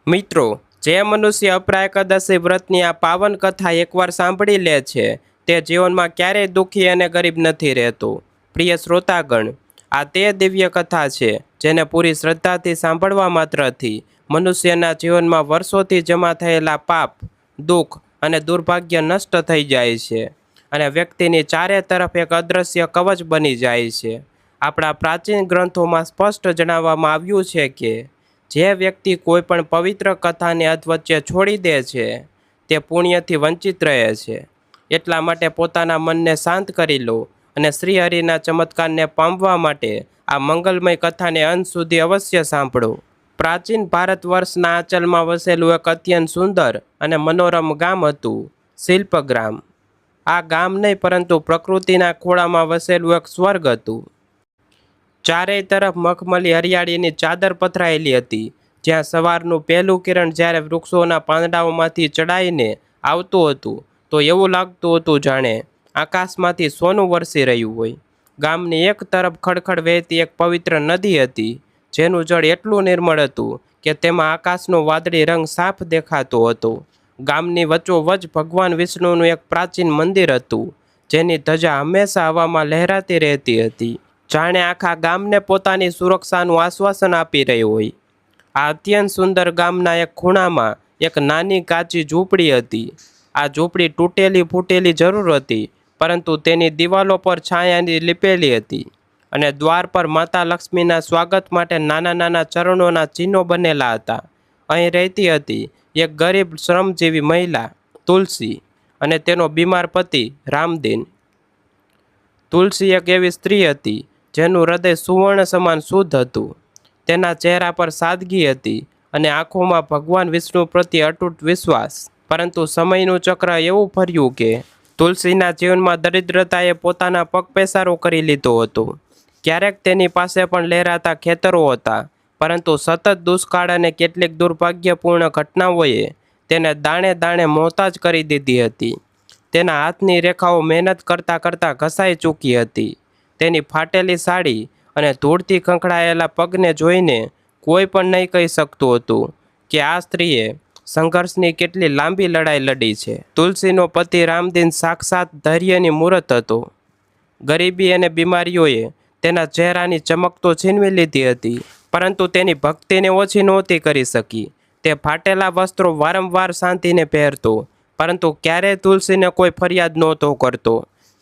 મિત્રો, જે મનુષ્ય અપરા એકાદશી વ્રતની આ પાવન કથા એકવાર સાંભળી લે છે તે જીવનમાં ક્યારેય દુઃખી અને ગરીબ નથી રહેતો। પ્રિય શ્રોતાગણ, આ તે દિવ્ય કથા છે જેને પૂરી શ્રદ્ધાથી સાંભળવા માત્રથી મનુષ્યના જીવનમાં વર્ષોથી જમા થયેલા પાપ, દુઃખ અને દુર્ભાગ્ય નષ્ટ થઈ જાય છે અને વ્યક્તિની ચારે તરફ એક અદૃશ્ય કવચ બની જાય છે। આપણા પ્રાચીન ગ્રંથોમાં સ્પષ્ટ જણાવવામાં આવ્યું છે કે જે વ્યક્તિ કોઈ પણ પવિત્ર કથાને અધવચ્ચે છોડી દે છે તે પુણ્યથી વંચિત રહે છે। એટલા માટે પોતાના મનને શાંત કરી લો અને શ્રી હરિના ચમત્કારને પામવા માટે આ મંગલમય કથાને અંત સુધી અવશ્ય સાંભળો। પ્રાચીન ભારત વર્ષના આંચલમાં વસેલું એક અત્યંત સુંદર અને મનોરમ ગામ હતું શિલ્પગ્રામ। આ ગામ નહીં પરંતુ પ્રકૃતિના ખોળામાં વસેલું એક સ્વર્ગ હતું। ચારેય તરફ મખમલી હરિયાળીની ચાદર પથરાયેલી હતી, જ્યાં સવારનું પહેલું કિરણ જ્યારે વૃક્ષોના પાંદડાઓમાંથી ચડાઈને આવતું હતું તો એવું લાગતું હતું જાણે આકાશમાંથી સોનું વરસી રહ્યું હોય। ગામની એક તરફ ખડખડ વહેતી એક પવિત્ર નદી હતી, જેનું જળ એટલું નિર્મળ હતું કે તેમાં આકાશનો વાદળી રંગ સાફ દેખાતો હતો। ગામની વચ્ચોવચ ભગવાન વિષ્ણુનું એક પ્રાચીન મંદિર હતું, જેની ધજા હંમેશા હવામાં લહેરાતી રહેતી હતી, જાણે આખા ગામને પોતાની સુરક્ષાનું આશ્વાસન આપી રહ્યું હોય। આ અત્યંત સુંદર ગામના એક ખૂણામાં એક નાની કાચી ઝૂંપડી હતી। આ ઝૂંપડી તૂટેલી ફૂટેલી જરૂર હતી, પરંતુ તેની દિવાલો પર છાયાની લીપેલી હતી અને દ્વાર પર માતા લક્ષ્મીના સ્વાગત માટે નાના નાના ચરણોના ચિહ્નો બનેલા હતા। અહીં રહેતી હતી એક ગરીબ શ્રમજીવી મહિલા તુલસી અને તેનો બીમાર પતિ રામદીન। તુલસી એક એવી સ્ત્રી હતી જેનું હૃદય સુવર્ણ સમાન શુદ્ધ હતું। તેના ચહેરા પર સાદગી હતી અને આંખોમાં ભગવાન વિષ્ણુ પ્રત્યે અતૂટ વિશ્વાસ। પરંતુ સમયનું ચક્ર એવું ફર્યું કે તુલસીના જીવનમાં દરિદ્રતાએ પોતાના પગ પેસારો કરી લીધો હતો। ક્યારેક તેની પાસે પણ લહેરાતા ખેતરો હતા, પરંતુ સતત દુષ્કાળ અને કેટલીક દુર્ભાગ્યપૂર્ણ ઘટનાઓએ તેને દાણે દાણે મોહતાજ કરી દીધી હતી। તેના હાથની રેખાઓ મહેનત કરતાં કરતાં ઘસાઈ ચૂકી હતી। તેની ફાટેલી સાડી અને ધૂળથી ખંખડાયેલા પગને જોઈને કોઈ પણ નહીં કહી શકતું હતું કે આ સ્ત્રીએ સંઘર્ષની કેટલી લાંબી લડાઈ લડી છે। તુલસીનો પતિ રામદીન સાક્ષાત ધૈર્યની મૂર્ત હતો। ગરીબી અને બીમારીઓએ તેના ચહેરાની ચમક તો છીનવી લીધી હતી, પરંતુ તેની ભક્તિને ઓછી નહોતી કરી શકી। તે ફાટેલા વસ્ત્રો વારંવાર શાંતિને પહેરતો, પરંતુ ક્યારેય તુલસીને કોઈ ફરિયાદ નહોતો કરતો।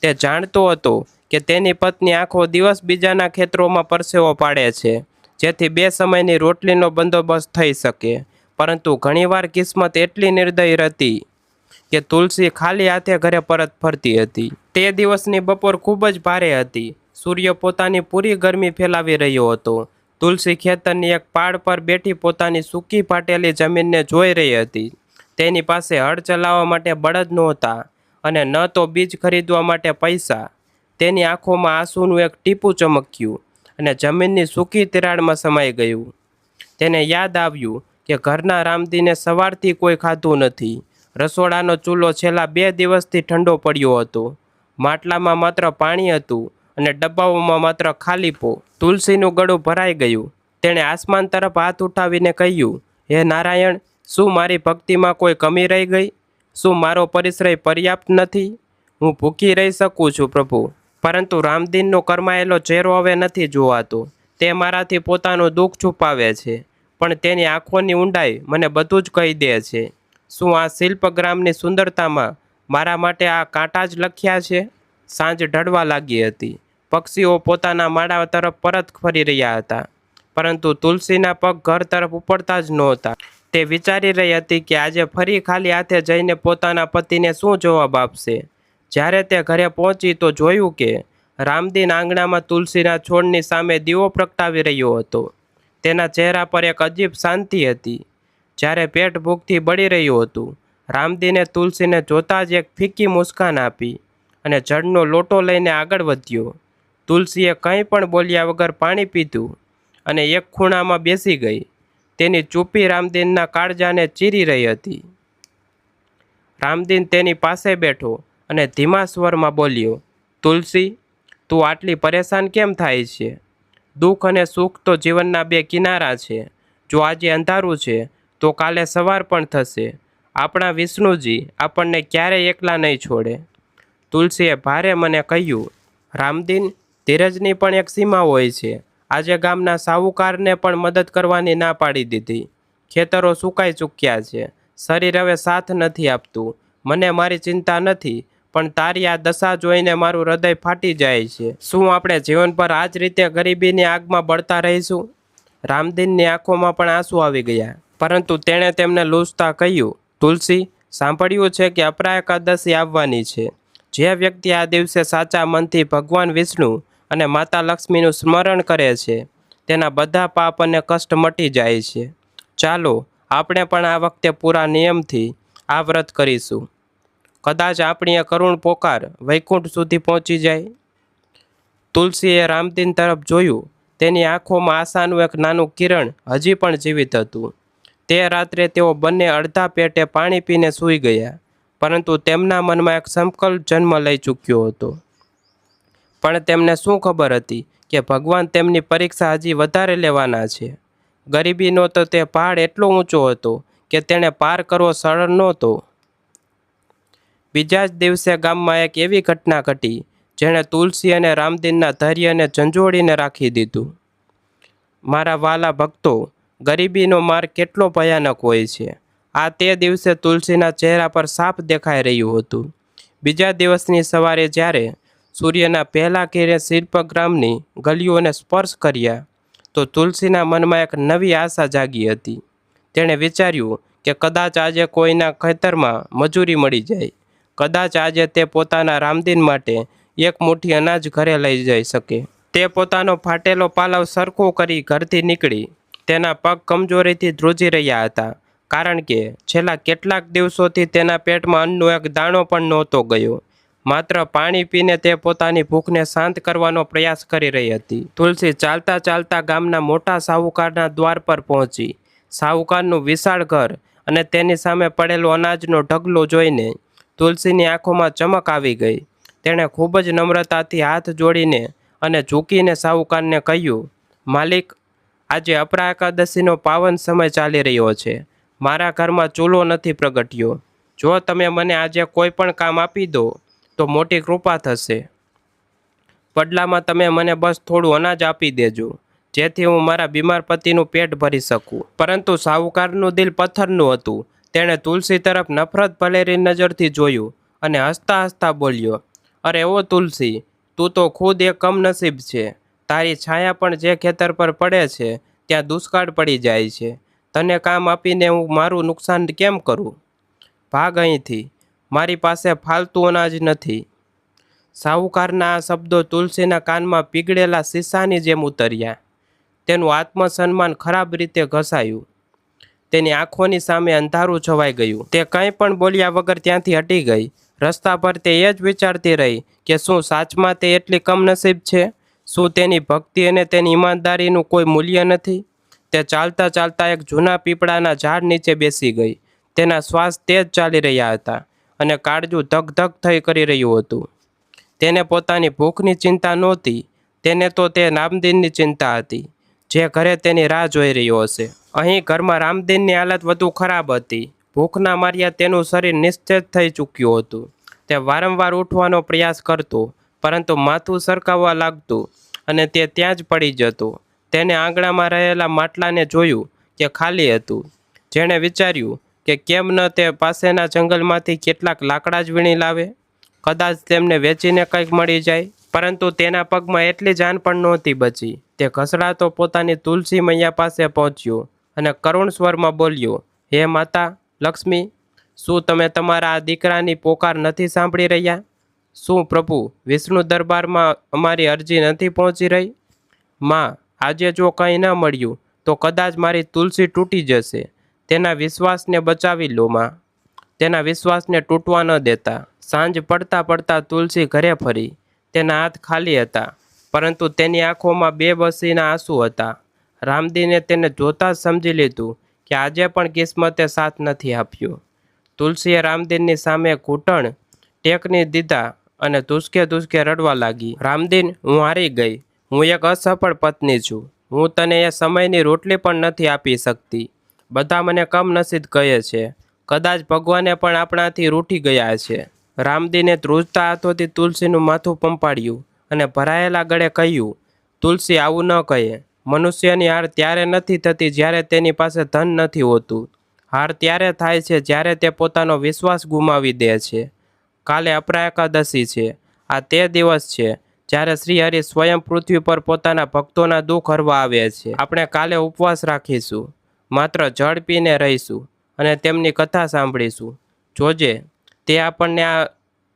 તે જાણતો હતો કે તેની પત્ની આખો દિવસ બીજાના ખેતરોમાં પરસેવો પાડે છે, જેથી બે સમયની રોટલીનો બંદોબસ્ત થઈ શકે, પરંતુ ઘણીવાર કિસ્મત એટલી નિર્દય હતી કે તુલસી ખાલી હાથે ઘરે પરત ફરતી હતી। તે દિવસની બપોર ખૂબ જ ભારે હતી। સૂર્ય પોતાની પૂરી ગરમી ફેલાવી રહ્યો હતો। તુલસી ખેતરની એક પાળ પર બેઠી પોતાની સૂકી ફાટેલી જમીનને જોઈ રહી હતી। તેની પાસે હળ ચલાવવા માટે બળદ નહોતા અને ન તો બીજ ખરીદવા માટે પૈસા। તેની આંખોમાં આંસુનું એક ટીપું ચમક્યું અને જમીનની સૂકી તિરાડમાં સમાઈ ગયું। તેને યાદ આવ્યું કે ઘરના રામદીને સવારથી કોઈ ખાધું નથી। રસોડાનો ચૂલો છેલ્લા 2 દિવસથી ઠંડો પડ્યો હતો। માટલામાં માત્ર પાણી હતું અને ડબ્બાઓમાં માત્ર ખાલીપો। તુલસીનું ગળું ભરાઈ ગયું। તેણે આસમાન તરફ હાથ ઉઠાવીને કહ્યું, હે નારાયણ, શું મારી ભક્તિમાં કોઈ કમી રહી ગઈ? શું મારો પરિશ્રય પર્યાપ્ત નથી? હું ભૂખી રહી શકું છું પ્રભુ, પરંતુ રામદીનનો કરમાયેલો ચહેરો હવે નથી જોવાતો। તે મારાથી પોતાનું દુઃખ છુપાવે છે, પણ તેની આંખોની ઊંડાઈ મને બધું જ કહી દે છે। શું આ શિલ્પગ્રામની સુંદરતામાં મારા માટે આ કાંટા જ લખ્યા છે? સાંજ ઢળવા લાગી હતી। પક્ષીઓ પોતાના માળા તરફ પરત ફરી રહ્યા હતા, પરંતુ તુલસીના પગ ઘર તરફ ઉપડતા જ નહોતા। તે વિચારી રહી હતી કે આજે ફરી ખાલી હાથે જઈને પોતાના પતિને શું જવાબ આપશે। જ્યારે તે ઘરે પહોંચી તો જોયું કે રામદીન આંગણામાં તુલસીના છોડની સામે દીવો પ્રગટાવી રહ્યો હતો। તેના ચહેરા પર એક અજીબ શાંતિ હતી, જ્યારે પેટ ભૂખથી બળી રહ્યું હતું। રામદીને તુલસીને જોતાં જ એક ફીકી મુસ્કાન આપી અને જળનો લોટો લઈને આગળ વધ્યો। તુલસીએ કંઈ પણ બોલ્યા વગર પાણી પીધું અને એક ખૂણામાં બેસી ગઈ। તેની ચૂપી રામદીનના કાળજાને ચીરી રહી હતી। રામદીન તેની પાસે બેઠો અને ધીમા સ્વરમાં બોલ્યો, તુલસી, તું આટલી પરેશાન કેમ થાય છે? દુઃખ અને સુખ તો જીવનના બે કિનારા છે। જો આજે અંધારું છે તો કાલે સવાર પણ થશે. આપણા વિષ્ણુજી આપણને ક્યારેય એકલા નહીં છોડે. તુલસીએ ભારે મને કહ્યું, રામદીન, ધીરજની પણ એક સીમા હોય છે. આજે ગામના સાહુકારને પણ મદદ કરવાની ના પાડી દીધી. ખેતરો સુકાઈ ચૂક્યા છે. શરીર હવે સાથ નથી આપતું. મને મારી ચિંતા નથી, પણ તારી આ દશા જોઈને મારું હૃદય ફાટી જાય છે. શું આપણે જીવન પર આ જ રીતે ગરીબીની આગમાં બળતા રહીશું? રામદીનની આંખોમાં પણ આંસુ આવી ગયા, પરંતુ તેણે તેમને લૂછતા કહ્યું, તુલસી, સાંભળ્યું છે કે અપરા એકાદશી આવવાની છે. જે વ્યક્તિ આ દિવસે સાચા મનથી ભગવાન વિષ્ણુ અને માતા લક્ષ્મીનું સ્મરણ કરે છે, તેના બધા પાપ અને કષ્ટ મટી જાય છે. ચાલો આપણે પણ આ વખતે પૂરા નિયમથી આ વ્રત કરીશું. કદાચ આપણી આ કરુણ પોકાર વૈકુંઠ સુધી પહોંચી જાય. તુલસીએ રામદીન તરફ જોયું. તેની આંખોમાં આશાનું એક નાનું કિરણ હજી પણ જીવિત હતું. તે રાત્રે તેઓ બંને અડધા પેટે પાણી પીને સૂઈ ગયા, પરંતુ તેમના મનમાં એક સંકલ્પ જન્મ લઈ ચૂક્યો હતો. પણ તેમને શું ખબર હતી કે ભગવાન તેમની પરીક્ષા હજી વધારે લેવાના છે. ગરીબીનો તો તે પહાડ એટલો ઊંચો હતો કે તેણે પાર કરવો સરળ નહોતો. બીજા જ દિવસે ગામમાં એક એવી ઘટના ઘટી જેણે તુલસી અને રામદીનના ધૈર્યને ઝંઝોડીને રાખી દીધું. મારા વાલા ભક્તો, ગરીબીનો માર કેટલો ભયાનક હોય છે. આ તે દિવસે તુલસીના ચહેરા પર સાફ દેખાઈ રહ્યું હતું. બીજા દિવસની સવારે જ્યારે સૂર્યના પહેલા કિરણે શિલ્પગ્રામની ગલીઓને સ્પર્શ કર્યા, તો તુલસીના મનમાં એક નવી આશા જાગી હતી. તેણે વિચાર્યું કે કદાચ આજે કોઈના ખેતરમાં મજૂરી મળી જાય. કદાચ આજે તે પોતાના રામદીન માટે એક મુઠ્ઠી અનાજ ઘરે લઈ જઈ શકે. તે પોતાનો ફાટેલો પાલવ સરખો કરી ઘરથી નીકળી. તેના પગ કમજોરીથી ધ્રુજી રહ્યા હતા, કારણ કે છેલ્લા કેટલાક દિવસોથી તેના પેટમાં અન્નનો એક દાણો પણ નહોતો ગયો. માત્ર પાણી પીને તે પોતાની ભૂખને શાંત કરવાનો પ્રયાસ કરી રહી હતી. તુલસી ચાલતા ચાલતા ગામના મોટા સાહુકારના દ્વાર પર પહોંચી. સાહુકારનું વિશાળ ઘર અને તેની સામે પડેલો અનાજનો ઢગલો જોઈને તુલસીની આંખોમાં ચમક આવી ગઈ. તેણે ખૂબ જ નમ્રતાથી હાથ જોડીને અને ઝૂકીને સાહુકારને કહ્યું, માલિક, આજે અપરા એકાદશીનો પાવન સમય ચાલી રહ્યો છે. મારા ઘરમાં ચૂલો નથી પ્રગટ્યો. જો તમે મને આજે કોઈ પણ કામ આપી દો તો મોટી કૃપા થશે. બદલામાં તમે મને બસ થોડું અનાજ આપી દેજો, જેથી હું મારા બીમાર પતિનું પેટ ભરી શકું. પરંતુ સાહુકારનું દિલ પથ્થરનું હતું. તેણે તુલસી તરફ નફરત ભરેલી નજરથી જોયું અને હસતા હસતા બોલ્યો, અરે ઓ તુલસી, તું તો ખુદ એક કમનસીબ છે. તારી છાયા પણ જે ખેતર પર પડે છે ત્યાં દુષ્કાળ પડી જાય છે. તને કામ આપીને હું મારું નુકસાન કેમ કરું? ભાગ અહીંથી, મારી પાસે ફાલતુ અનાજ નથી. સાહુકારના આ શબ્દો તુલસીના કાનમાં પીગળેલા શીશાની જેમ ઉતર્યા. તેનું આત્મસન્માન ખરાબ રીતે ઘસાયું. તેની આંખોની સામે અંધારું છવાઈ ગયું. તે કંઈ પણ બોલ્યા વગર ત્યાંથી હટી ગઈ. રસ્તા પર તે એ જ વિચારતી રહી કે શું સાચમાં તે એટલી કમનસીબ છે? શું તેની ભક્તિ અને તેની ઈમાનદારીનું કોઈ મૂલ્ય નથી? તે ચાલતા ચાલતા એક જૂના પીપળાના ઝાડ નીચે બેસી ગઈ. તેના શ્વાસ તેજ ચાલી રહ્યા હતા અને કાળજું ધક ધક થઈ કરી રહ્યું હતું. તેને પોતાની ભૂખની ચિંતા નહોતી. તેને તો તે રામદીનની ચિંતા હતી, જે ઘરે તેની રાહ જોઈ રહ્યો હશે. અહીં ઘરમાં રામદીનની હાલત વધુ ખરાબ હતી. ભૂખના માર્યા તેનું શરીર નિશ્ચેત થઈ ચૂક્યું હતું. તે વારંવાર ઉઠવાનો પ્રયાસ કરતો, પરંતુ માથું સરકાવવા લાગતું અને તે ત્યાં જ પડી જતો. તેને આંગણામાં રહેલા માટલાને જોયું કે ખાલી હતું. જેણે વિચાર્યું કે કેમ ન તે પાસેના જંગલમાંથી કેટલાક લાકડા જ વીણી લાવે. કદાચ તેમને વેચીને કંઈક મળી જાય. પરંતુ તેના પગમાં એટલી જાન પણ નહોતી બચી. તે ઘસડાતો પોતાની તુલસી મૈયા પાસે પહોંચ્યો અને કરુણ સ્વરમાં બોલ્યો, હે માતા લક્ષ્મી, શું તમે તમારા આ દીકરાની પોકાર નથી સાંભળી રહ્યા? શું પ્રભુ વિષ્ણુ દરબારમાં અમારી અરજી નથી પહોંચી રહી? માં, આજે જો કંઈ ન મળ્યું તો કદાચ મારી તુલસી તૂટી જશે. તેના વિશ્વાસને બચાવી લો માં. તેના વિશ્વાસને તૂટવા ન દેતા. સાંજ પડતા પડતા તુલસી ઘરે ફરી. તેના હાથ ખાલી હતા, પરંતુ તેની આંખોમાં બેબસીના આંસુ હતા. રામદીને તેને જોતા જ સમજી લીધું કે આજે પણ કિસ્મતે સાથ નથી આપ્યો. તુલસીએ રામદીનની સામે ઘૂંટણ ટેકની દીધા અને ધુસકે ધુસકે રડવા લાગી. રામદીન, હું હારી ગઈ. હું એક અસફળ પત્ની છું. હું તને એ સમયની રોટલી પણ નથી આપી શકતી. બધા મને કમનસીબ કહે છે. કદાચ ભગવાને પણ આપણાથી રૂઠી ગયા છે. રામદીને ધ્રુજતા હાથોથી તુલસીનું માથું પંપાડ્યું અને ભરાયેલા ગળે કહ્યું, તુલસી, આવું ન કહે. મનુષ્યની હાર ત્યારે નથી થતી જ્યારે તેની પાસે ધન નથી હોતું. હાર ત્યારે થાય છે જ્યારે તે પોતાનો વિશ્વાસ ગુમાવી દે છે. કાલે અપરા એકાદશી છે. આ તે દિવસ છે જ્યારે શ્રી હરિ સ્વયં પૃથ્વી પર પોતાના ભક્તોના દુઃખ હરવા આવે છે. આપણે કાલે ઉપવાસ રાખીશું, માત્ર જળ પીને રહીશું અને તેમની કથા સાંભળીશું. જોજે, તે આપણને આ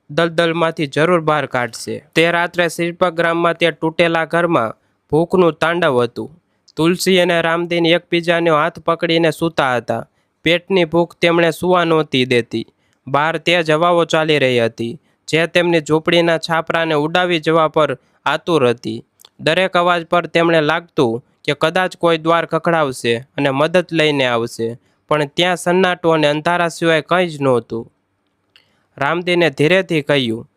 દલદલમાંથી જરૂર બહાર કાઢશે. તે રાત્રે શિલ્પક ગ્રામમાં તે તૂટેલા ઘરમાં ભૂખનું તાંડવ હતું. તુલસી અને રામદીન એકબીજાનો હાથ પકડીને સૂતા હતા. પેટની ભૂખ તેમણે સૂવા નહોતી દેતી. બહાર તેજ હવાઓ ચાલી રહી હતી, જે તેમની ઝૂંપડીના છાપરાને ઉડાવી જવા પર આતુર હતી. દરેક અવાજ પર તેમણે લાગતું કે કદાચ કોઈ દ્વાર ખખડાવશે અને મદદ લઈને આવશે, પણ ત્યાં સન્નાટો અને અંધારા સિવાય કંઈ જ નહોતું. રામદીને ધીરેથી કહ્યું,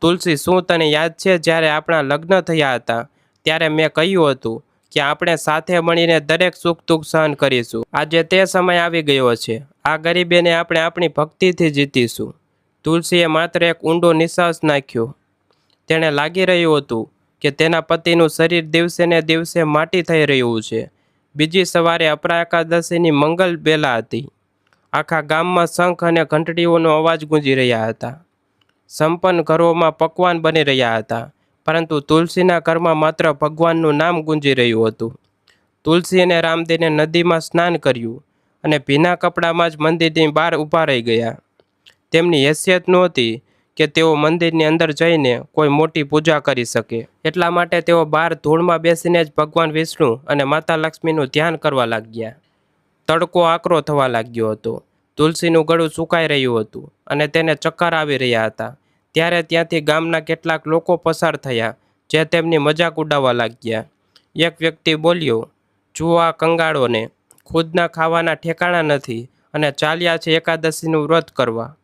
તુલસી, શું તને યાદ છે જ્યારે આપણા લગ્ન થયા હતા ત્યારે મેં કહ્યું હતું કે આપણે સાથે મળીને દરેક સુખ દુઃખ સહન કરીશું. આજે તે સમય આવી ગયો છે. આ ગરીબીને આપણે આપણી ભક્તિથી જીતીશું. તુલસીએ માત્ર એક ઊંડો નિશ્વાસ નાખ્યો. તેણે લાગી રહ્યું હતું કે તેના પતિનું શરીર દિવસે ને દિવસે માટી થઈ રહ્યું છે. બીજી સવારે અપરા એકાદશીની મંગલ બેલા હતી. આખા ગામમાં શંખ અને ઘંટડીઓનો અવાજ ગુંજી રહ્યા હતા. સંપન્ન ઘરોમાં પકવાન બની રહ્યા હતા, પરંતુ તુલસીના ઘરમાં માત્ર ભગવાનનું નામ ગુંજી રહ્યું હતું. તુલસી અને રામદીને નદીમાં સ્નાન કર્યું અને ભીના કપડામાં જ મંદિરની બહાર ઊભા રહી ગયા. તેમની હેસિયત નહોતી કે તેઓ મંદિરની અંદર જઈને કોઈ મોટી પૂજા કરી શકે. એટલા માટે તેઓ બહાર ધૂળમાં બેસીને જ ભગવાન વિષ્ણુ અને માતા લક્ષ્મીનું ધ્યાન કરવા લાગ્યા. તડકો આકરો થવા લાગ્યો હતો. તુલસીનું ગળું સુકાઈ રહ્યું હતું અને તેને ચક્કર આવી રહ્યા હતા. ત્યારે ત્યાંથી ગામના કેટલાક લોકો પસાર થયા, જે તેમની મજાક ઉડાવવા લાગ્યા. એક વ્યક્તિ બોલ્યો, જુઓ આ કંગાળોને, ખુદના ખાવાના ઠેકાણા નથી અને ચાલ્યા છે એકાદશીનું વ્રત કરવા.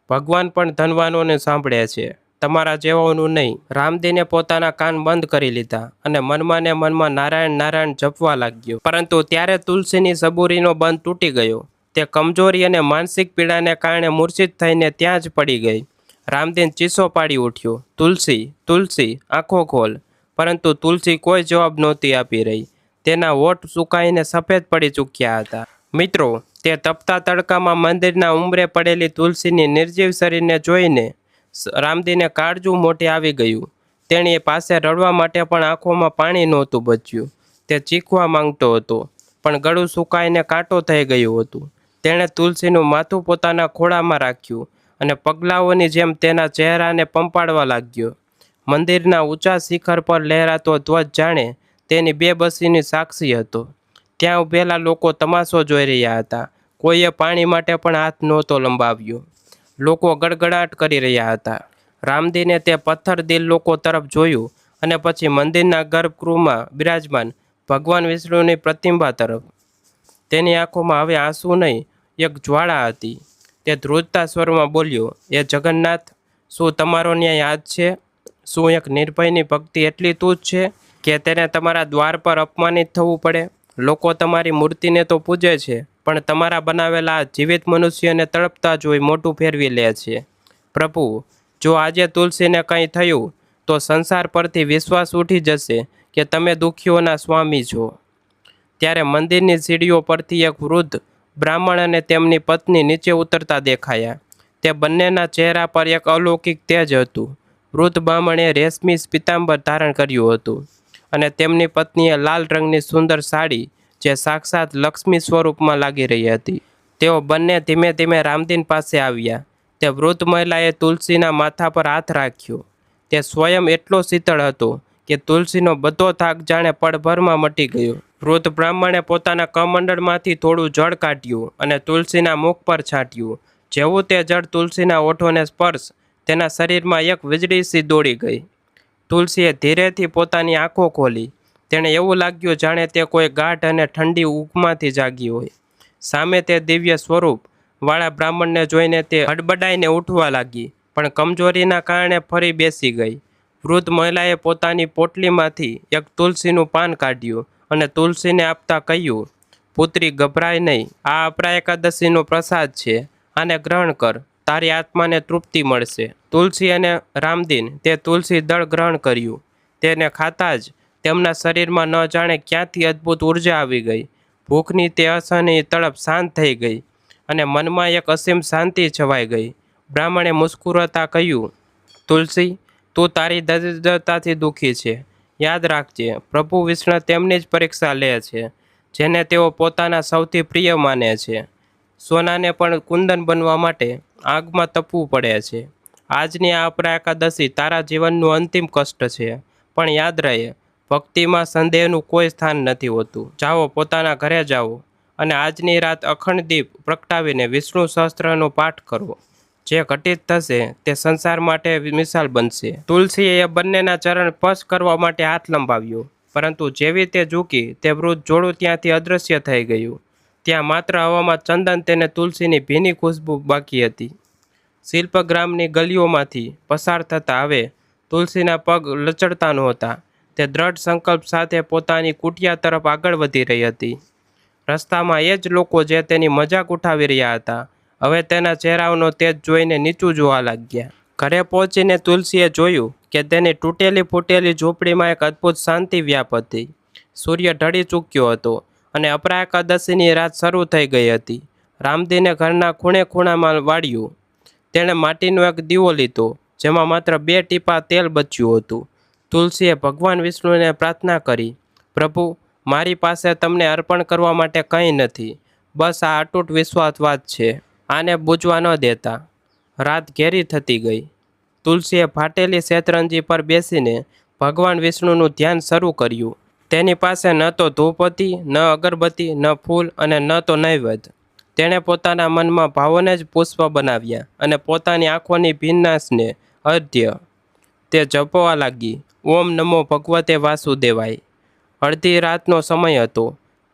ભગવાન પણ ધનવાનોને સાંભળે છે, તમારા જેવાઓનું નહીં. રામદીને પોતાના કાન બંધ કરી લીધા અને મનમાં ને મનમાં નારાયણ નારાયણ જપવા લાગ્યો. પરંતુ ત્યારે તુલસીની સબૂરીનો બંધ તૂટી ગયો. તે કમજોરી અને માનસિક પીડાને કારણે મૂર્છિત થઈને ત્યાં જ પડી ગઈ. રામદીન ચીસો પાડી ઉઠ્યો, તુલસી, તુલસી, આંખો ખોલ. પરંતુ તુલસી કોઈ જવાબ નહોતી આપી રહી. તેના હોઠ સુકાઈને સફેદ પડી ચૂક્યા હતા. મિત્રો, તે તપતા તડકામાં મંદિરના ઉંબરે પડેલી તુલસીની નિર્જીવ શરીરને જોઈને રામદીને કાળજું મોઢે આવી ગયું. તેની પાસે રડવા માટે પણ આંખોમાં પાણી નહોતું બચ્યું. તે ચીખવા માંગતો હતો, પણ ગળું સુકાઈને કાંટો થઈ ગયું હતું. તેણે તુલસીનું માથું પોતાના ખોળામાં રાખ્યું અને પગલાઓની જેમ તેના ચહેરાને પંપાડવા લાગ્યો. મંદિરના ઊંચા શિખર પર લહેરાતો ધ્વજ જાણે તેની બેબસીની સાક્ષી હતો. ત્યાં ઊભેલા લોકો તમાશો જોઈ રહ્યા હતા. કોઈએ પાણી માટે પણ હાથ નહોતો લંબાવ્યો. લોકો ગડગડાટ કરી રહ્યા હતા. રામદીને તે પથ્થરદિલ લોકો તરફ જોયું અને પછી મંદિરના ગર્ભગૃહમાં બિરાજમાન ભગવાન વિષ્ણુની પ્રતિમા તરફ. તેની આંખોમાં હવે આંસુ નહીં, એક જ્વાળા હતી. તે ધ્રુજતા સ્વરમાં બોલ્યો, એ જગન્નાથ, શું તમારો ન્યાય યાદ છે? શું એક નિર્ભયની ભક્તિ એટલી તુચ્છ છે કે તેને તમારા દ્વાર પર અપમાનિત થવું પડે? લોકો તમારી મૂર્તિને તો પૂજે છે, પણ તમારા બનાવેલા આ જીવિત મનુષ્યને તડપતા જોઈ મોઢું ફેરવી લે છે. પ્રભુ, જો આજે તુલસીને કંઈ થયું તો સંસાર પરથી વિશ્વાસ ઉઠી જશે કે તમે દુઃખીઓના સ્વામી છો. ત્યારે મંદિરની સીડીઓ પરથી એક વૃદ્ધ બ્રાહ્મણ અને તેમની પત્ની નીચે ઉતરતા દેખાયા. તે બંનેના ચહેરા પર એક અલૌકિક તેજ હતું. વૃદ્ધ બ્રાહ્મણે રેશમી પીતાંબર ધારણ કર્યું હતું અને તેમની પત્નીએ લાલ રંગની સુંદર સાડી, જે સાક્ષાત લક્ષ્મી સ્વરૂપમાં લાગી રહી હતી. તેઓ બંને ધીમે ધીમે રામદીન પાસે આવ્યા. તે વૃદ્ધ મહિલાએ તુલસીના માથા પર હાથ રાખ્યો. તે સ્વયં એટલો શીતળ હતો કે તુલસીનો બધો થાક જાણે પળભરમાં મટી ગયો. વૃદ્ધ બ્રાહ્મણે પોતાના કમંડળમાંથી થોડું જળ કાઢ્યું અને તુલસીના મુખ પર છાંટ્યું. જેવું તે જળ તુલસીના ઓઠોને સ્પર્શ, તેના શરીરમાં એક વીજળી સી દોડી ગઈ. તુલસીએ ધીરેથી પોતાની આંખો ખોલી. તેણે એવું લાગ્યું જાણે તે કોઈ ગાઢ અને ઠંડી ઊંઘમાંથી જાગી હોય. સામે તે દિવ્ય સ્વરૂપ વાળા બ્રાહ્મણને જોઈને તે હડબડાઈને ઉઠવા લાગી, પણ કમજોરીના કારણે ફરી બેસી ગઈ. વૃદ્ધ મહિલાએ પોતાની પોટલીમાંથી એક તુલસીનું પાન કાઢ્યું અને તુલસીને આપતા કહ્યું, પુત્રી ગભરાય નહીં, આ અપરા એકાદશીનો પ્રસાદ છે, આને ગ્રહણ કર, તારી આત્માને તૃપ્તિ મળશે. તુલસી અને રામદીન તે તુલસી દળ ગ્રહણ કર્યું. તેને ખાતા જ તેમના શરીરમાં ન જાણે ક્યાંથી અદ્ભુત ઉર્જા આવી ગઈ. ભૂખની તે અસહનીય તડપ શાંત થઈ ગઈ અને મનમાં એક અસીમ શાંતિ છવાઈ ગઈ. બ્રાહ્મણે મુસ્કુરાતા કહ્યું, તુલસી, તું તારી દરિદ્રતાથી દુઃખી છે. યાદ રાખજે, પ્રભુ વિષ્ણુ તેમની જ પરીક્ષા લે છે જેને તેઓ પોતાના સૌથી પ્રિય માને છે. સોનાને પણ કુંદન બનવા માટે આગમાં તપવું પડે છે. આજની આ અપરા એકાદશી તારા જીવનનું અંતિમ કષ્ટ છે, પણ યાદ રહે, ભક્તિમાં સંદેહનું કોઈ સ્થાન નથી હોતું. જાઓ, પોતાના ઘરે જાઓ અને આજની રાત અખંડ દીપ પ્રગટાવીને વિષ્ણુ સહસ્ત્રનો પાઠ કરો. જે ઘટિત થશે તે સંસાર માટે મિસાલ બનશે. તુલસીએ એ બંનેના ચરણ સ્પર્શ કરવા માટે હાથ લંબાવ્યો, પરંતુ જેવી તે ઝૂકી તે વૃદ્ધ જોડું ત્યાંથી અદૃશ્ય થઈ ગયું. ત્યાં માત્ર હવામાં ચંદન તેને તુલસીની ભીની ખુશ્બુ બાકી હતી. શિલ્પગ્રામની ગલીઓમાંથી પસાર થતા હવે તુલસીના પગ લચડતા નહોતા. તે દ્રઢ સંકલ્પ સાથે પોતાની કુટિયા તરફ આગળ વધી રહી હતી. રસ્તામાં એ જ લોકો જે તેની મજાક ઉઠાવી રહ્યા હતા હવે તેના ચહેરાઓનો તેજ જોઈને નીચું જોવા લાગ્યા. ઘરે પહોંચીને તુલસીએ જોયું કે તેની તૂટેલી ફૂટેલી ઝૂંપડીમાં એક અદ્ભુત શાંતિ વ્યાપ હતી. સૂર્ય ઢળી ચૂક્યો હતો અને અપરા એકાદશીની રાત શરૂ થઈ ગઈ હતી. રામદીને ઘરના ખૂણે ખૂણામાં વાળ્યું. તેણે માટીનો એક દીવો લીધો જેમાં માત્ર 2 ટીપા તેલ બચ્યું હતું. તુલસીએ ભગવાન વિષ્ણુને પ્રાર્થના કરી, પ્રભુ, મારી પાસે તમને અર્પણ કરવા માટે કંઈ નથી, બસ આ અતૂટ વિશ્વાસવાદ છે, આને બૂઝવા ન દેતા. રાત ઘેરી થતી ગઈ. તુલસીએ ફાટેલી શેતરંજી પર બેસીને ભગવાન વિષ્ણુનું ધ્યાન શરૂ કર્યું. તેની પાસે ન તો ધૂપ હતી, ન અગરબત્તી, ન ફૂલ અને ન તો નૈવેદ્ય. તેણે પોતાના મનમાં ભાવોને જ પુષ્પ બનાવ્યા અને પોતાની આંખોની ભીનાશને અર્ધ્ય તે જપવા લાગી. ઓમ નમો ભગવતે વાસુદેવાય. અડધી રાતનો સમય હતો.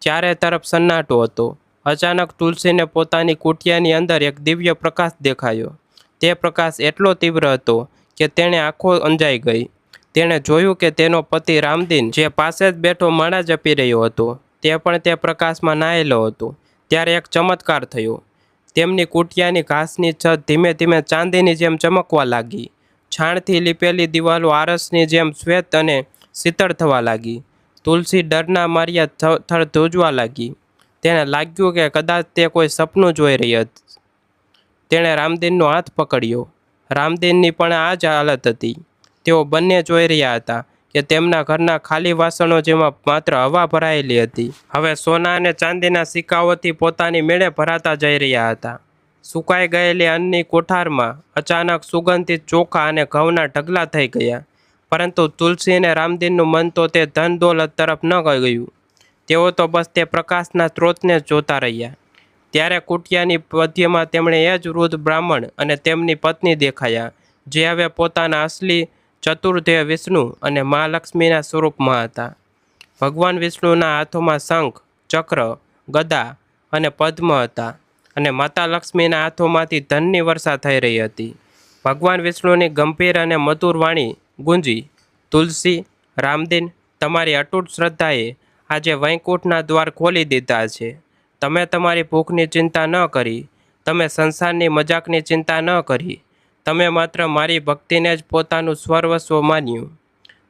ચારે તરફ સન્નાટો હતો. અચાનક તુલસીને પોતાની કુટિયાની અંદર એક દિવ્ય પ્રકાશ દેખાયો. તે પ્રકાશ એટલો તીવ્ર હતો કે તેણે આંખો અંજાઈ ગઈ. તેણે જોયું કે તેનો પતિ રામદીન જે પાસે જ બેઠો માળા જપી રહ્યો હતો તે પણ તે પ્રકાશમાં નાયેલો હતો. ત્યારે એક ચમત્કાર થયો. તેમની કુટિયાની ઘાસની છત ધીમે ધીમે ચાંદીની જેમ ચમકવા લાગી. છાણથી લીપેલી દિવાલો આરસની જેમ શ્વેત અને શીતળ થવા લાગી. તુલસી ડરના માર્યા થર ધ્રુજવા લાગી. તેને લાગ્યું કે કદાચ તે કોઈ સપનું જોઈ રહી હતી. તેણે રામદીનનો હાથ પકડ્યો. રામદીનની પણ આ જ હાલત હતી. તેઓ બંને જોઈ રહ્યા હતા કે તેમના ઘરના ખાલી વાસણો જેમાં માત્ર હવા ભરાયેલી હતી હવે સોના અને ચાંદીના સિક્કાઓથી પોતાની મેળે ભરાતા જઈ રહ્યા હતા. સુકાઈ ગયેલી અન્નની કોઠારમાં અચાનક સુગંધિત ચોખા અને ઘઉંના ઢગલા થઈ ગયા. પરંતુ તુલસી અને રામદીનનું મન તો તે ધન દોલત તરફ ન ગયું. તેઓ તો બસ તે પ્રકાશના સ્ત્રોતને જ જોતા રહ્યા. ત્યારે કુટિયાની મધ્યમાં તેમણે એ જ વૃદ્ધ બ્રાહ્મણ અને તેમની પત્ની દેખાયા, જે હવે પોતાના અસલી ચતુર્ધેય વિષ્ણુ અને મહાલક્ષ્મીના સ્વરૂપમાં હતા. ભગવાન વિષ્ણુના હાથોમાં શંખ, ચક્ર, ગદા અને પદ્મ હતા અને માતા લક્ષ્મીના હાથોમાંથી ધનની વર્ષા થઈ રહી હતી. ભગવાન વિષ્ણુની ગંભીર અને મધુર વાણી ગુંજી, તુલસી, રામદીન, તમારી અતૂટ શ્રદ્ધાએ આજે વૈકુંઠના દ્વાર ખોલી દીધા છે. તમે તમારી ભૂખની ચિંતા ન કરી, તમે સંસારની મજાકની ચિંતા ન કરી, તમે માત્ર મારી ભક્તિને જ પોતાનું સર્વસ્વ માન્યું.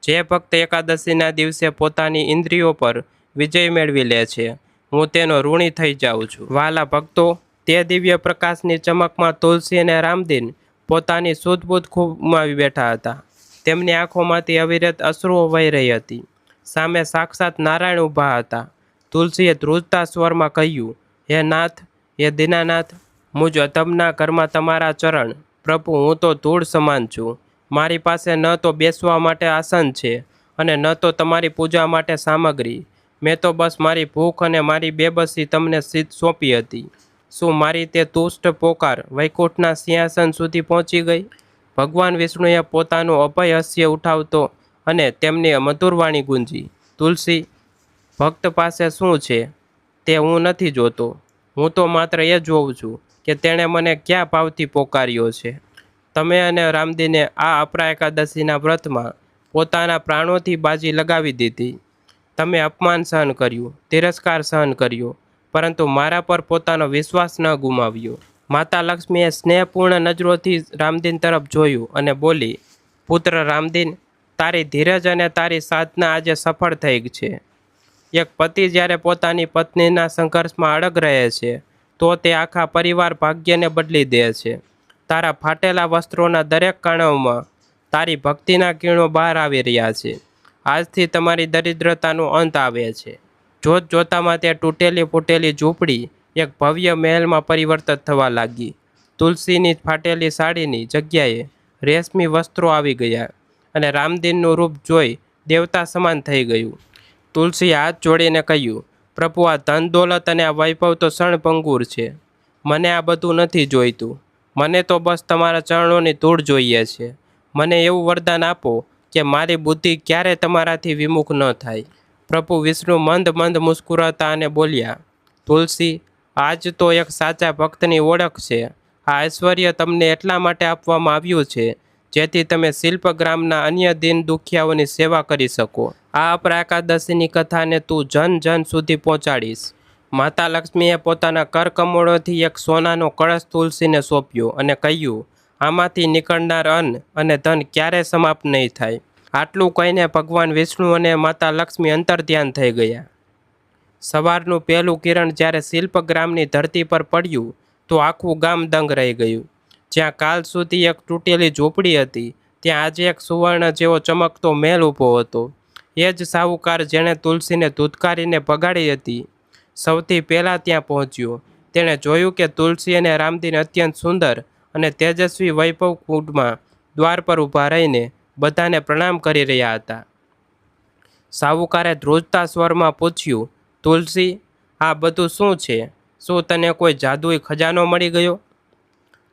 જે ભક્ત એકાદશીના દિવસે પોતાની ઇન્દ્રિયો પર વિજય મેળવી લે છે, હું તેનો ઋણી થઈ જાઉં છું. વહાલા ભક્તો, તે દિવ્ય પ્રકાશની ચમકમાં તુલસી અને રામદીન પોતાની સૂઝબૂઝ ખૂબ ગુમાવી બેઠા હતા. તેમની આંખોમાંથી અવિરત અશ્રુઓ વહી રહી હતી. સામે સાક્ષાત નારાયણ ઊભા હતા. તુલસીએ ધ્રુજતા સ્વરમાં કહ્યું, હે નાથ, હે દીનાનાથ, મુજ અધમના ઘરમાં તમારા ચરણ. પ્રભુ, હું તો ધૂળ સમાન છું. મારી પાસે ન તો બેસવા માટે આસન છે અને ન તો તમારી પૂજા માટે સામગ્રી. મેં તો બસ મારી ભૂખ અને મારી બેબસી તમને સોંપી હતી. શું મારી તે તુષ્ટ પોકાર વૈકુંઠના સિંહાસન સુધી પહોંચી ગઈ? ભગવાન વિષ્ણુએ પોતાનું અભય હાસ્ય ઉઠાવતો અને તેમની મધુરવાણી ગુંજી, તુલસી, ભક્ત પાસે શું છે તે હું નથી જોતો. હું તો માત્ર એ જોઉં છું કે તેણે મને કયા ભાવથી પોકાર્યો છે. તમે અને રામદીને આ અપરા એકાદશીના વ્રતમાં પોતાના પ્રાણોથી બાજી લગાવી દીધી. તમે અપમાન સહન કર્યું, તિરસ્કાર સહન કર્યો, પરંતુ મારા પર પોતાનો વિશ્વાસ ન ગુમાવ્યો. માતા લક્ષ્મીએ સ્નેહપૂર્ણ નજરોથી રામદીન તરફ જોયું અને બોલી, પુત્ર રામદીન, તારી ધીરજ અને તારી સાધના આજે સફળ થઈ છે. એક પતિ જ્યારે પોતાની પત્નીના સંઘર્ષમાં અડગ રહે છે તો તે આખા પરિવાર ભાગ્યને બદલી દે છે. તારા ફાટેલા વસ્ત્રોના દરેક કણોમાં તારી ભક્તિના કિરણો બહાર આવી રહ્યા છે. આજથી તમારી દરિદ્રતાનો અંત આવે છે. જોત જોતામાં તે તૂટેલી ફૂટેલી ઝૂંપડી એક ભવ્ય મહેલમાં પરિવર્તિત થવા લાગી. તુલસીની ફાટેલી સાડીની જગ્યાએ રેશમી વસ્ત્રો આવી ગયા અને રામદીનનું રૂપ જોઈ દેવતા સમાન થઈ ગયું. તુલસીએ હાથ જોડીને કહ્યું, પ્રભુ, આ ધન દોલત અને આ વૈભવ તો ક્ષણભંગુર છે. મને આ બધું નથી જોઈતું. મને તો બસ તમારા ચરણોની ધૂળ જોઈએ છે. મને એવું વરદાન આપો કે મારી બુદ્ધિ ક્યારે તમારાથી વિમુખ ન થાય. પ્રભુ વિષ્ણુ મંદ મંદ મુસ્કુરાતા અને બોલ્યા, તુલસી, આજ તો એક સાચા ભક્તની ઓળખ છે. આ ઐશ્વર્ય તમને એટલા માટે આપવામાં આવ્યું છે જેથી તમે શિલ્પગ્રામના અન્ય દીન દુખિયાઓની સેવા કરી શકો. આ અપરા એકાદશીની કથાને તું જન જન સુધી પહોંચાડીશ. માતા લક્ષ્મીએ પોતાના કરકમળોથી એક સોનાનો કળશ તુલસીને સોંપ્યો અને કહ્યું, આમાંથી નીકળનાર અન્ન અને ધન ક્યારેય સમાપ્ત નહીં થાય. આટલું કહીને ભગવાન વિષ્ણુ અને માતા લક્ષ્મી અંતર્ધ્યાન થઈ ગયા. સવારનું પહેલું કિરણ જ્યારે શિલ્પગ્રામની ધરતી પર પડ્યું તો આખું ગામ દંગ રહી ગયું. જ્યાં કાલ સુધી એક તૂટેલી ઝૂંપડી હતી ત્યાં આજે એક સુવર્ણ જેવો ચમકતો મહેલ ઊભો હતો. એ જ સાહુકાર જેણે તુલસીને ધૂતકારીને ભગાડી હતી સૌથી પહેલાં ત્યાં પહોંચ્યો. તેણે જોયું કે તુલસી અને રામદીન અત્યંત સુંદર અને તેજસ્વી વૈભવ કુંડમાં દ્વાર પર ઊભા રહીને બધાને પ્રણામ કરી રહ્યા હતા. સાહુકારે ધ્રુજતા સ્વરમાં પૂછ્યું, તુલસી, આ બધું શું છે? શું તને કોઈ જાદુઈ ખજાનો મળી ગયો?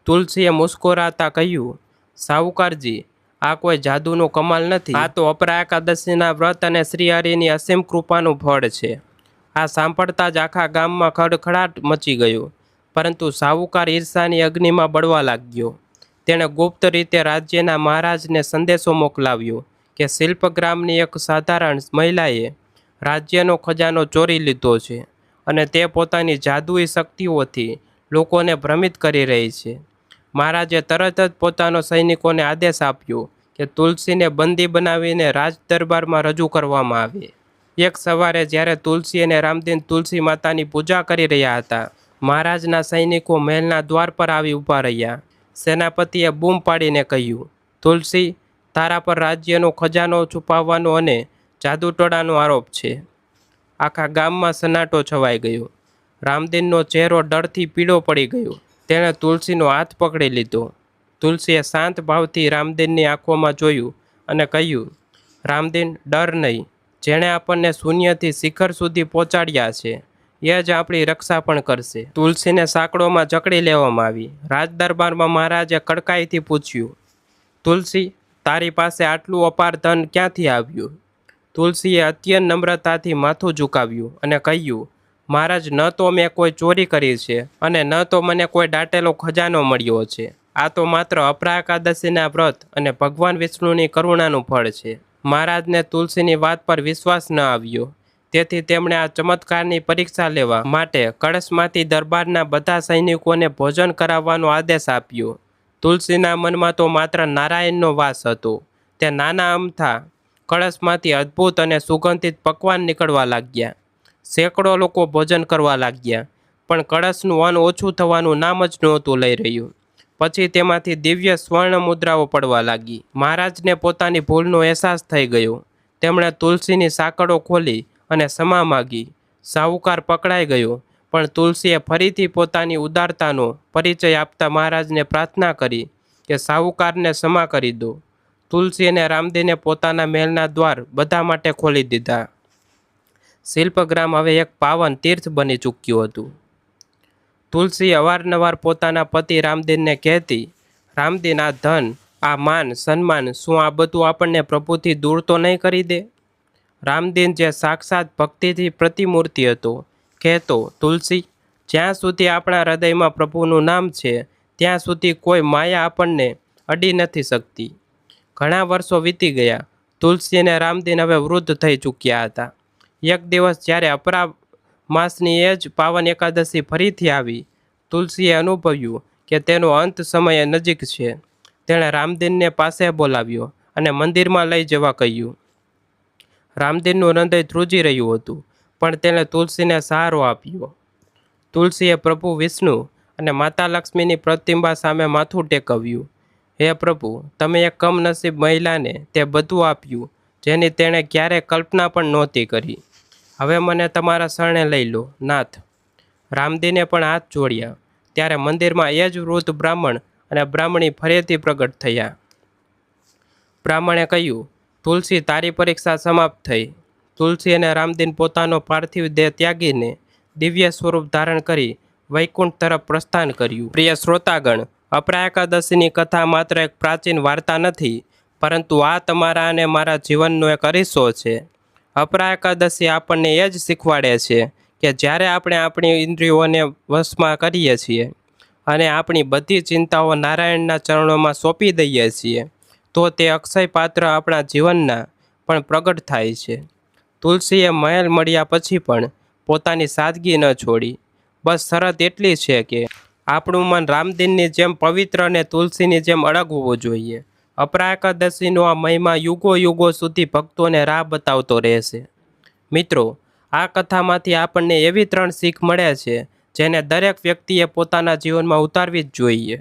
તુલસીએ મુસ્કુરાતા કહ્યું, સાહુકારજી, આ કોઈ જાદુનો કમાલ નથી. આ તો અપરા એકાદશીના વ્રત અને શ્રીહરિની અસીમ કૃપાનું ફળ છે. આ સાંભળતા જ આખા ગામમાં ખડખડાટ મચી ગયો. પરંતુ સાહુકાર ઈર્ષાની અગ્નિમાં બળવા લાગ્યો. તેણે ગુપ્ત રીતે રાજ્યના મહારાજને સંદેશો મોકલાવ્યો કે શિલ્પગ્રામની એક સાધારણ મહિલાએ રાજ્યનો ખજાનો ચોરી લીધો છે અને તે પોતાની જાદુઈ શક્તિઓથી લોકોને ભ્રમિત કરી રહી છે. મહારાજે તરત જ પોતાના સૈનિકોને આદેશ આપ્યો કે તુલસીને બંદી બનાવીને રાજ દરબારમાં રજૂ કરવામાં આવે. એક સવારે જ્યારે તુલસી અને રામદીન તુલસી માતાની પૂજા કરી રહ્યા હતા, મહારાજના સૈનિકો મહેલના દ્વાર પર આવી ઊભા રહ્યા. સેનાપતિએ બૂમ પાડીને કહ્યું, તુલસી, તારા પર રાજ્યનો ખજાનો છુપાવવાનો અને જાદુટોળાનો આરોપ છે. આખા ગામમાં સન્નાટો છવાઈ ગયો. રામદીનનો ચહેરો ડરથી પીળો પડી ગયો. તેણે તુલસીનો હાથ પકડી લીધો. તુલસીએ શાંત ભાવથી રામદીનની આંખોમાં જોયું અને કહ્યું, રામદીન, ડર નહીં. જેણે આપણને શૂન્યથી શિખર સુધી પહોંચાડ્યા છે એ જ આપણી રક્ષા પણ કરશે. તુલસીને સાંકળોમાં જકડી લેવામાં આવી. રાજદરબારમાં મહારાજે કડકાઈથી પૂછ્યું, તુલસી, તારી પાસે આટલું અપાર ધન ક્યાંથી આવ્યું? તુલસીએ અત્યંત નમ્રતાથી માથું ઝુકાવ્યું અને કહ્યું, મહારાજ, ન તો મેં કોઈ ચોરી કરી છે અને ન તો મને કોઈ દાટેલો ખજાનો મળ્યો છે. આ તો માત્ર અપરા એકાદશીના વ્રત અને ભગવાન વિષ્ણુની કરુણાનું ફળ છે. મહારાજને તુલસીની વાત પર વિશ્વાસ ન આવ્યો. તેથી તેમણે આ ચમત્કારની પરીક્ષા લેવા માટે કળશમાંથી દરબારના બધા સૈનિકોને ભોજન કરાવવાનો આદેશ આપ્યો. તુલસીના મનમાં તો માત્ર નારાયણનો વાસ હતો. તે નાના અમથા કળશમાંથી અદ્ભુત અને સુગંધિત પકવાન નીકળવા લાગ્યા. સેંકડો લોકો ભોજન કરવા લાગ્યા, પણ કળશનું અન્ન ઓછું થવાનું નામ જ નહોતું લઈ રહ્યું. પછી તેમાંથી દિવ્ય સ્વર્ણ મુદ્રાઓ પડવા લાગી. મહારાજને પોતાની ભૂલનો અહેસાસ થઈ ગયો. તેમણે તુલસીની સાંકળો ખોલી અને ક્ષમા માગી. સાહુકાર પકડાઈ ગયો, પણ તુલસીએ ફરીથી પોતાની ઉદારતાનો પરિચય આપતા મહારાજને પ્રાર્થના કરી કે સાહુકારને ક્ષમા કરી દો. તુલસી અને રામદીને પોતાના મહેલના દ્વાર બધા માટે ખોલી દીધા. શિલ્પગ્રામ હવે એક પાવન તીર્થ બની ચૂક્યું હતું. તુલસી અવારનવાર પોતાના પતિ રામદીનને કહેતી, રામદીન, આ ધન, આ માન સન્માન, શું આ બધું આપણને પ્રભુથી દૂર તો નહીં કરી દે? રામદીન, જે સાક્ષાત ભક્તિથી પ્રતિમૂર્તિ હતો, કહેતો, તુલસી, જ્યાં સુધી આપણા હૃદયમાં પ્રભુનું નામ છે ત્યાં સુધી કોઈ માયા આપણને અડી નથી શકતી. ઘણા વર્ષો વીતી ગયા. તુલસી અને રામદીન હવે વૃદ્ધ થઈ ચૂક્યા હતા. એક દિવસ જ્યારે અપરા માસની એ જ પાવન એકાદશી ફરીથી આવી. તુલસીએ અનુભવ્યું કે તેનો અંત સમય નજીક છે. તેણે રામદીનને પાસે બોલાવ્યો અને મંદિરમાં લઈ જવા કહ્યું. રામદીનનું હૃદય ધ્રુજી રહ્યું હતું, પણ તેણે તુલસીને સહારો આપ્યો. તુલસીએ પ્રભુ વિષ્ણુ અને માતા લક્ષ્મીની પ્રતિમા સામે માથું ટેકવ્યું. હે પ્રભુ, તમે એક કમનસીબ મહિલાને તે બધું આપ્યું જેની તેણે ક્યારેય કલ્પના પણ નહોતી કરી. હવે મને તમારા શરણે લઈ લો નાથ. રામદીને પણ હાથ જોડ્યા. ત્યારે મંદિરમાં એ જ વૃદ્ધ બ્રાહ્મણ અને બ્રાહ્મણી ફરીથી પ્રગટ થયા. બ્રાહ્મણે કહ્યું, તુલસી, તારી પરીક્ષા સમાપ્ત થઈ. તુલસી અને રામદીન પોતાનો પાર્થિવ દેહ ત્યાગીને દિવ્ય સ્વરૂપ ધારણ કરી વૈકુંઠ તરફ પ્રસ્થાન કર્યું. પ્રિય શ્રોતાગણ, અપરા એકાદશીની કથા માત્ર એક પ્રાચીન વાર્તા નથી, પરંતુ આ તમારા અને મારા જીવનનો એક અરીસો છે. અપરા એકાદશી આપણને એ જ શીખવાડે છે કે જ્યારે આપણે આપણી ઇન્દ્રિયોને વશમાં કરીએ છીએ અને આપણી બધી ચિંતાઓ નારાયણના ચરણોમાં સોંપી દઈએ છીએ, તો તે અક્ષય પાત્ર આપણા જીવનના પણ પ્રગટ થાય છે. તુલસીએ મહેલ મળ્યા પછી પણ પોતાની સાદગી ન છોડી. બસ શરત એટલી છે કે આપણું મન રામદીનની જેમ પવિત્ર અને તુલસીની જેમ અડગ હોવું જોઈએ. અપરા એકાદશીનો આ મહિમા યુગો યુગો સુધી ભક્તોને રાહ બતાવતો રહેશે. મિત્રો, આ કથામાંથી આપણને એવી 3 શીખ મળે છે જેને દરેક વ્યક્તિએ પોતાના જીવનમાં ઉતારવી જ જોઈએ.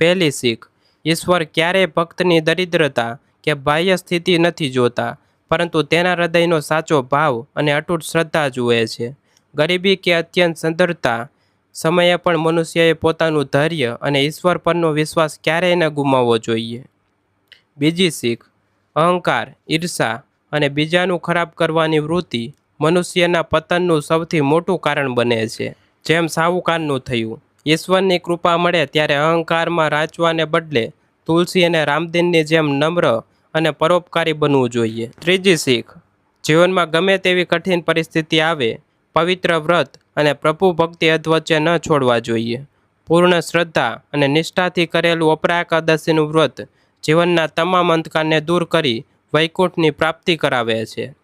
પહેલી શીખ, ઈશ્વર ક્યારેય ભક્તની દરિદ્રતા કે બાહ્ય સ્થિતિ નથી જોતા, પરંતુ તેના હૃદયનો સાચો ભાવ અને અતૂટ શ્રદ્ધા જુએ છે. ગરીબી કે અત્યંત સંદરતા સમયે પણ મનુષ્યએ પોતાનું ધૈર્ય અને ઈશ્વર પરનો વિશ્વાસ ક્યારેય ન ગુમાવવો જોઈએ. બીજી શીખ, અહંકાર, ઈર્ષા અને બીજાનું ખરાબ કરવાની વૃત્તિ મનુષ્યના પતનનું સૌથી મોટું કારણ બને છે. જેમ સાહુકારનું થયું. ઈશ્વરની કૃપા મળે ત્યારે અહંકારમાં રાચવાને બદલે તુલસી અને રામદીનની જેમ નમ્ર અને પરોપકારી બનવું જોઈએ. ત્રીજી શીખ, જીવનમાં ગમે તેવી કઠિન પરિસ્થિતિ આવે, પવિત્ર વ્રત અને પ્રભુ ભક્તિ અધવચ્ચે ન છોડવા જોઈએ. પૂર્ણ શ્રદ્ધા અને નિષ્ઠાથી કરેલું અપરા એકાદશીનું વ્રત જીવનના તમામ અંધકારને દૂર કરી વૈકુંઠની પ્રાપ્તિ કરાવે છે.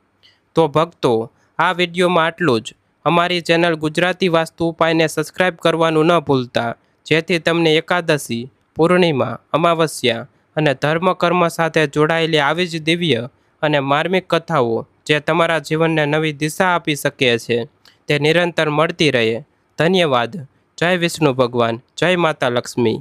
તો ભક્તો, આ વિડીયોમાં આટલું જ. અમારી ચેનલ ગુજરાતી વાસ્તુ ઉપાયને સબસ્ક્રાઈબ કરવાનું ન ભૂલતા, જેથી તમને એકાદશી, પૂર્ણિમા, અમાવસ્યા અને ધર્મકર્મ સાથે જોડાયેલી આવી જ દિવ્ય અને માર્મિક કથાઓ જે તમારા જીવનને નવી દિશા આપી શકે છે, તે નિરંતર મળતી રહે. ધન્યવાદ. જય વિષ્ણુ ભગવાન. જય માતા લક્ષ્મી.